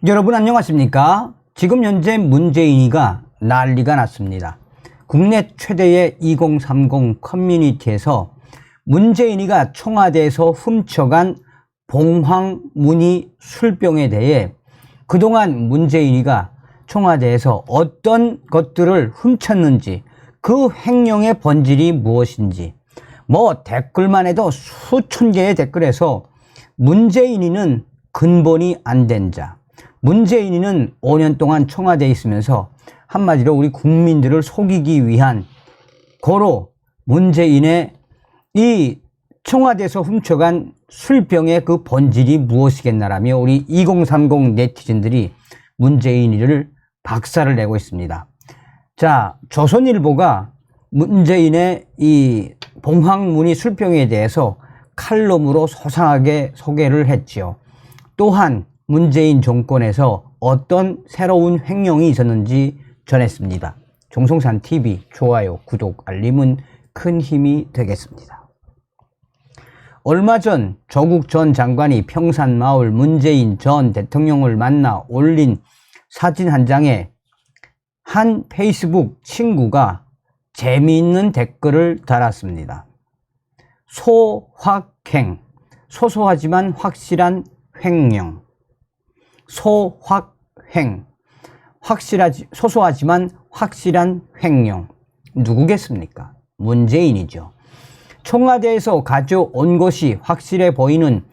여러분 안녕하십니까? 지금 현재 문재인이가 난리가 났습니다. 국내 최대의 2030 커뮤니티에서 문재인이가 청와대에서 훔쳐간 봉황 문의 술병에 대해 그동안 문재인이가 청와대에서 어떤 것들을 훔쳤는지, 그 횡령의 본질이 무엇인지, 댓글만 해도 수천 개의 댓글에서 문재인이는 근본이 안 된 자, 문재인이는 5년 동안 청와대에 있으면서 한마디로 우리 국민들을 속이기 위한 고로 문재인의 이 청와대에서 훔쳐간 술병의 그 본질이 무엇이겠나라며 우리 2030 네티즌들이 문재인이를 박살을 내고 있습니다. 자, 조선일보가 문재인의 이 봉황문의 술병에 대해서 칼럼으로 소상하게 소개를 했지요. 또한 문재인 정권에서 어떤 새로운 횡령이 있었는지 전했습니다. 종성산TV 좋아요, 구독, 알림은 큰 힘이 되겠습니다. 얼마 전 조국 전 장관이 평산마을 문재인 전 대통령을 만나 올린 사진 한 장에 한 페이스북 친구가 재미있는 댓글을 달았습니다. 소확행, 소소하지만 확실한 횡령. 소확행, 소소하지만 확실한 횡령. 누구겠습니까? 문재인이죠. 청와대에서 가져온 것이 확실해 보이는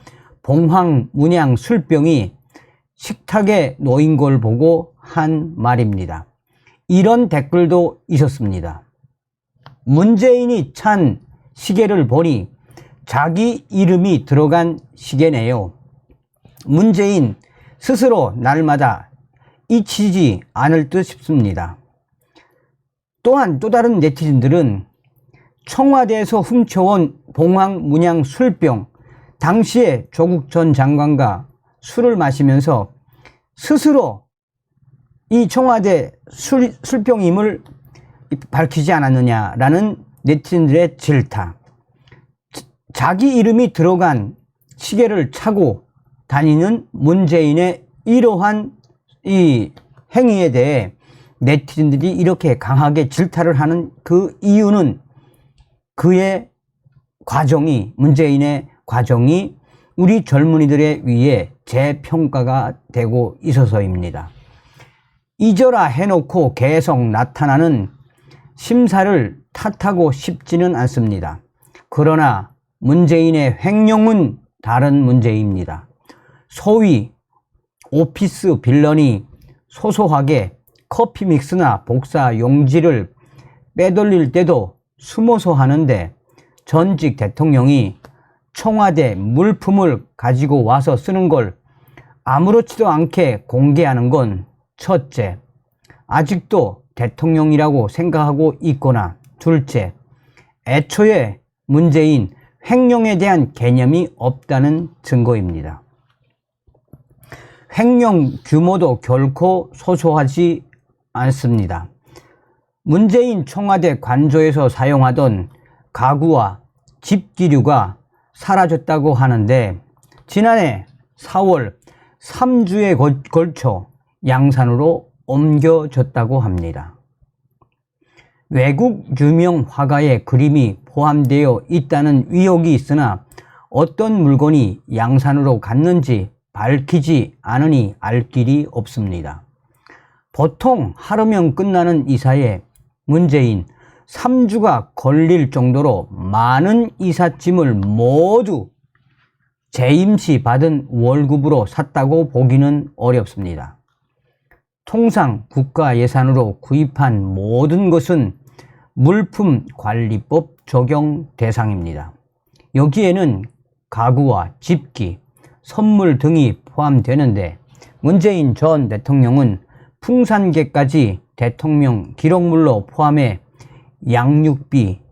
봉황 문양 술병이 식탁에 놓인 걸 보고 한 말입니다. 이런 댓글도 있었습니다. 문재인이 찬 시계를 보니 자기 이름이 들어간 시계네요. 문재인 스스로 날마다 잊히지 않을 듯 싶습니다. 또한 또 다른 네티즌들은 청와대에서 훔쳐온 봉황 문양 술병, 당시에 조국 전 장관과 술을 마시면서 스스로 이 청와대 술병임을 밝히지 않았느냐라는 네티즌들의 질타. 자기 이름이 들어간 시계를 차고 다니는 문재인의 이러한 이 행위에 대해 네티즌들이 이렇게 강하게 질타를 하는 그 이유는 그의 과정이, 문재인의 과정이 우리 젊은이들에 의해 재평가가 되고 있어서입니다. 잊어라 해놓고 계속 나타나는 심사를 탓하고 싶지는 않습니다. 그러나 문재인의 횡령은 다른 문제입니다. 소위 오피스 빌런이 소소하게 커피 믹스나 복사 용지를 빼돌릴 때도 숨어서 하는데, 전직 대통령이 청와대 물품을 가지고 와서 쓰는 걸 아무렇지도 않게 공개하는 건 첫째, 아직도 대통령이라고 생각하고 있거나 둘째, 애초에 문재인 횡령에 대한 개념이 없다는 증거입니다. 횡령 규모도 결코 소소하지 않습니다. 문재인 청와대 관저에서 사용하던 가구와 집기류가 사라졌다고 하는데, 지난해 4월 3주에 걸쳐 양산으로 옮겨졌다고 합니다. 외국 유명 화가의 그림이 포함되어 있다는 의혹이 있으나 어떤 물건이 양산으로 갔는지 밝히지 않으니 알 길이 없습니다. 보통 하루면 끝나는 이사에 문재인 3주가 걸릴 정도로 많은 이삿짐을 모두 재임시 받은 월급으로 샀다고 보기는 어렵습니다. 통상 국가 예산으로 구입한 모든 것은 물품관리법 적용 대상입니다. 여기에는 가구와 집기, 선물 등이 포함되는데, 문재인 전 대통령은 풍산개까지 대통령 기록물로 포함해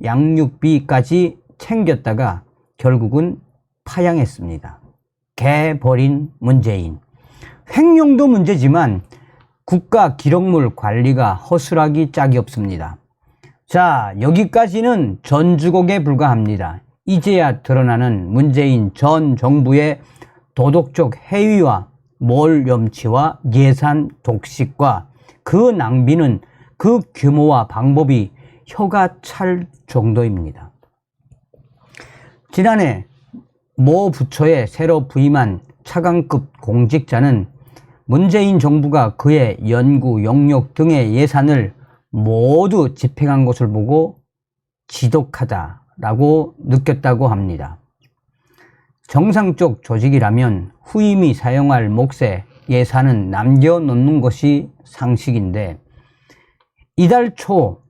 양육비까지 챙겼다가 결국은 파양했습니다. 개 버린 문재인. 횡령도 문제지만 국가 기록물 관리가 허술하기 짝이 없습니다. 자, 여기까지는 전주곡에 불과합니다. 이제야 드러나는 문재인 전 정부의 도덕적 해위와 몰염치와 예산 독식과 그 낭비는 그 규모와 방법이 혀가 찰 정도입니다. 지난해 모 부처에 새로 부임한 차관급 공직자는 문재인 정부가 그의 연구, 영역 등의 예산을 모두 집행한 것을 보고 지독하다라고 느꼈다고 합니다. 정상적 조직이라면 후임이 사용할 몫의 예산은 남겨놓는 것이 상식인데 이달 초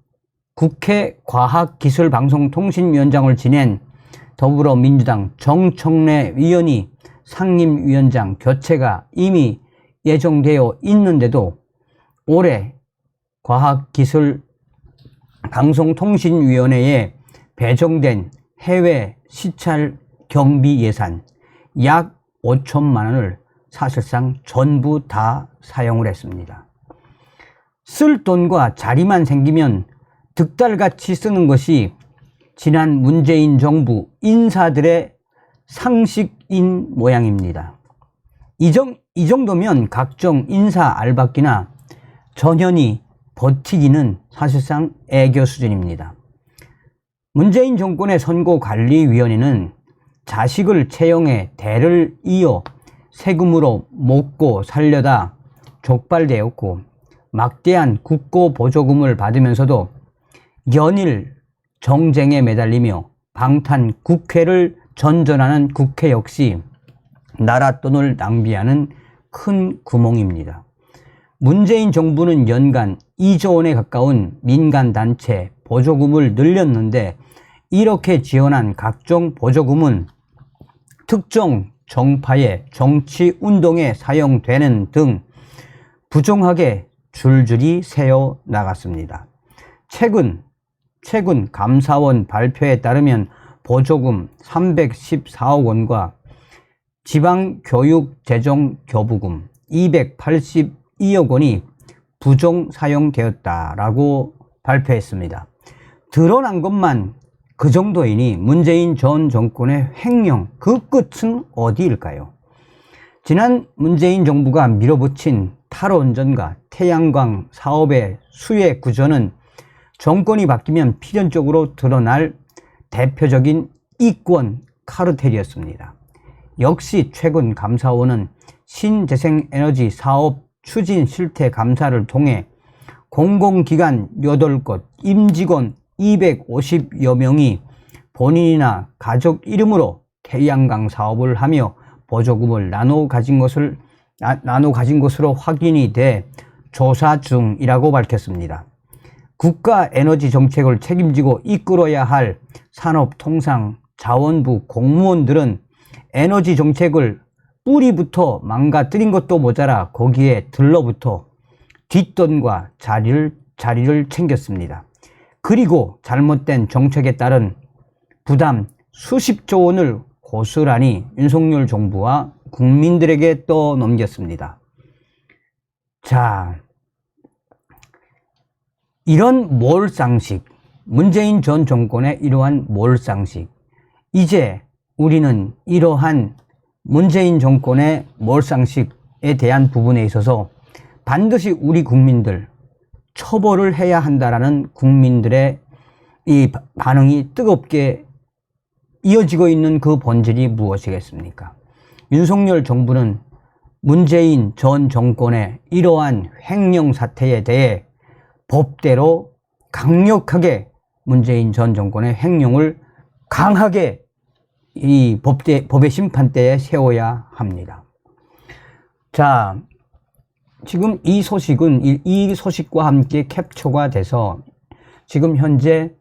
국회 과학기술방송통신위원장을 지낸 더불어민주당 정청래 의원이 상임위원장 교체가 이미 예정되어 있는데도 올해 과학기술방송통신위원회에 배정된 해외 시찰 경비 예산 약 5천만 원을 사실상 전부 다 사용을 했습니다. 쓸 돈과 자리만 생기면 득달같이 쓰는 것이 지난 문재인 정부 인사들의 상식인 모양입니다. 이 정도면 각종 인사 알박기나 전현희 버티기는 사실상 애교 수준입니다. 문재인 정권의 선거관리위원회는 자식을 채용해 대를 이어 세금으로 먹고 살려다 족발되었고 막대한 국고 보조금을 받으면서도 연일 정쟁에 매달리며 방탄 국회를 전전하는 국회 역시 나라 돈을 낭비하는 큰 구멍입니다. 문재인 정부는 연간 2조 원에 가까운 민간단체 보조금을 늘렸는데 이렇게 지원한 각종 보조금은 특정 정파의 정치운동에 사용되는 등 부정하게 줄줄이 새어 나갔습니다. 최근 감사원 발표에 따르면 보조금 314억 원과 지방교육재정교부금 282억 원이 부정 사용되었다라고 발표했습니다. 드러난 것만 그 정도이니 문재인 전 정권의 횡령, 그 끝은 어디일까요? 지난 문재인 정부가 밀어붙인 탈원전과 태양광 사업의 수혜 구조는 정권이 바뀌면 필연적으로 드러날 대표적인 이권 카르텔이었습니다. 역시 최근 감사원은 신재생에너지 사업 추진 실태 감사를 통해 공공기관 8곳, 임직원 250여 명이 본인이나 가족 이름으로 태양광 사업을 하며 보조금을 나눠 가진 것으로 확인이 돼 조사 중이라고 밝혔습니다. 국가 에너지 정책을 책임지고 이끌어야 할 산업통상자원부 공무원들은 에너지 정책을 뿌리부터 망가뜨린 것도 모자라 거기에 들러붙어 뒷돈과 자리를 챙겼습니다. 그리고 잘못된 정책에 따른 부담 수십조 원을 고스란히 윤석열 정부와 국민들에게 떠넘겼습니다. 자, 이런 몰상식, 문재인 전 정권의 이러한 몰상식, 이제 우리는 이러한 문재인 정권의 몰상식에 대한 부분에 있어서 반드시 우리 국민들 처벌을 해야 한다라는 국민들의 이 반응이 뜨겁게 이어지고 있는 그 본질이 무엇이겠습니까? 윤석열 정부는 문재인 전 정권의 이러한 횡령 사태에 대해 법대로 강력하게 문재인 전 정권의 횡령을 강하게 이 법의 심판대에 세워야 합니다. 자, 지금 이 소식과 함께 캡처가 돼서 지금 현재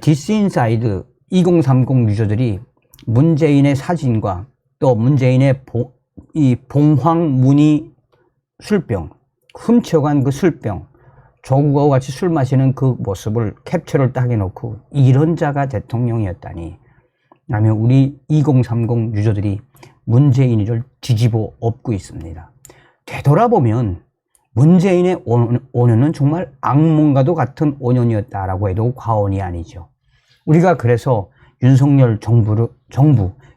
디스인사이드 2030 유저들이 문재인의 사진과 또 문재인의 봉황무늬 술병, 훔쳐간 그 술병, 조국하고 같이 술 마시는 그 모습을 캡처를 딱 해놓고 이런 자가 대통령이었다니 라며 우리 2030 유저들이 문재인이를 뒤집어 엎고 있습니다. 되돌아보면 문재인의 5년은 정말 악몽과도 같은 5년이었다라고 해도 과언이 아니죠. 우리가 그래서 윤석열 정부,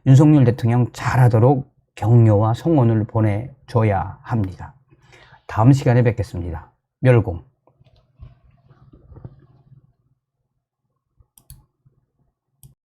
윤석열 대통령 잘하도록 격려와 성원을 보내줘야 합니다. 다음 시간에 뵙겠습니다. 멸공.